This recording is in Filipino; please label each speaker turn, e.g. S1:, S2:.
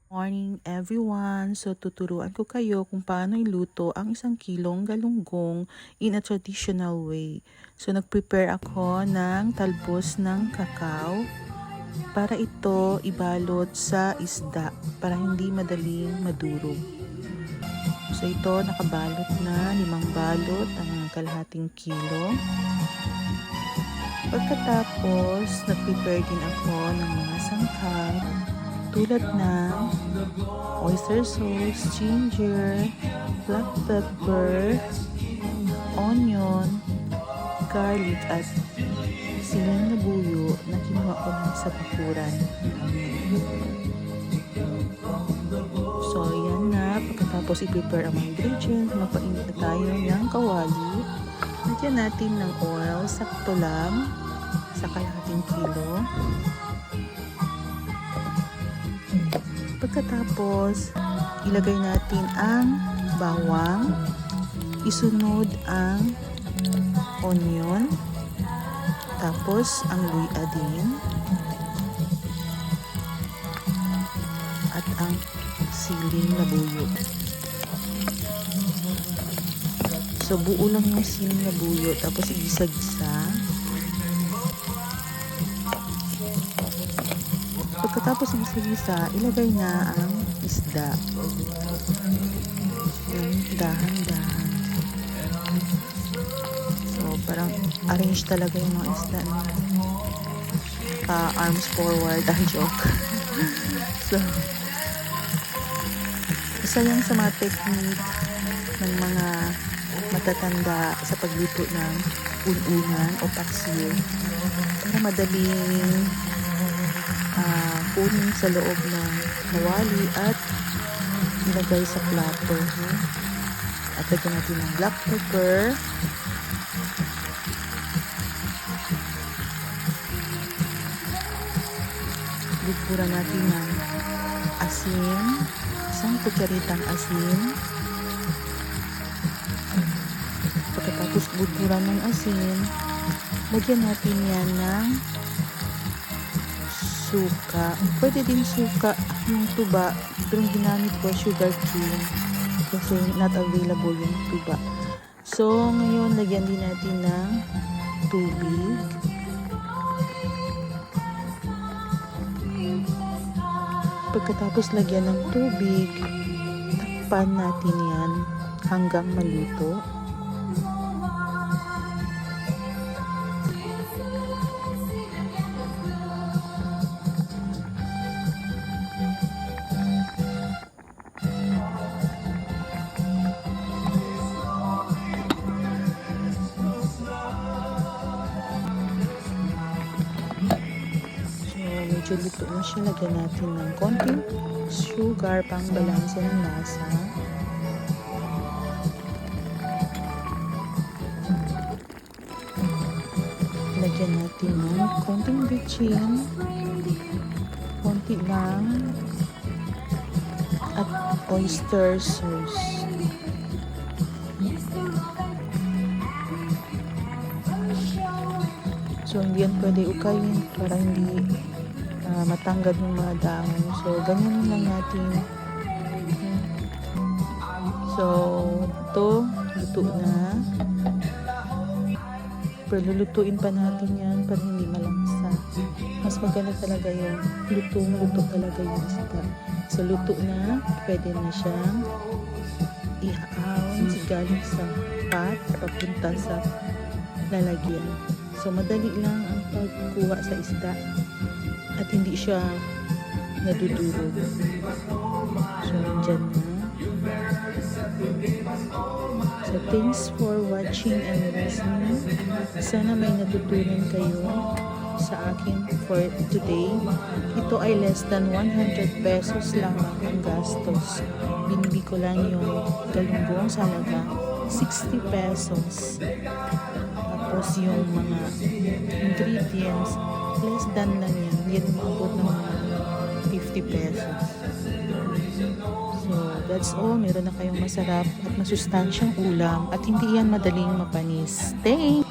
S1: Morning everyone! So tuturuan ko kayo kung paano iluto ang 1 kilong galunggong in a traditional way. So nagprepare ako ng talbos ng kakao para ito ibalot sa isda para hindi madaling madurog. So ito nakabalot na 5 balot ang kalahating kilo. Pagkatapos nagprepare din ako ng mga sangkap tulad ng oyster sauce, ginger, black pepper, onion, garlic at siling na buyo na kinuha ko lang sa bakuran. So yan na, pagkatapos i-prepare ang mga ingredients, magpainit na tayo ng kawali. Lagyan natin ng oil, sakto lang sa kalahating kilo. Pagkatapos, ilagay natin ang bawang, isunod ang onion, tapos ang luya din, at ang siling na buyo. So, buo lang yung siling na buyo, tapos igisa-gisa. Pagkatapos ng isa-isa, ilagay na ang isda. Dahan-dahan. So, parang arrange talaga yung mga isda na arms forward. Joke. So, isa yan sa mga technique ng mga matatanda sa pagluto ng ununan o paksiw para madaling kunin sa loob ng kawali at ilagay sa plato. At lagyan natin ng black pepper, buburan natin ng asin, 1 kutsaritang asin. Pagkatapos buburan ng asin, lagyan natin yan ng suka. Pwede din suka yung tuba, pero ginamit ko sugar cane kasi not available yung tuba. So ngayon lagyan din natin ng tubig. Pagkatapos lagyan ng tubig, takpan natin yan hanggang maluto. Medyo luto na siya, lagyan natin ng konting sugar pang balanse ng lasa. Lagyan natin ng konting bitchin, konti lang, at oyster sauce. So hindi yan pwede ukayin para hindi matanggal yung mga dahon. So, ganyan lang natin. So, ito, luto na. Pero lulutuin pa natin yan para hindi malangsa. Mas maganda talaga yung luto talaga yung isda. So, luto na. Pwede na siyang ihaon galing sa pot papunta sa lalagyan. So, madali lang ang pagkuha sa isda at hindi siya nadudurog. So, nandyan na. So, thanks for watching and listening. Sana may natutunan kayo sa akin for today. Ito ay less than 100 pesos lang ang gastos. Binili ko lang yung galunggong sa halaga 60 pesos. Tapos yung mga ingredients, less than lang yan. Yan umabot ng mga 50 pesos. So, that's all. Meron na kayong masarap at masustansyang ulam at hindi yan madaling mapanis. Thanks!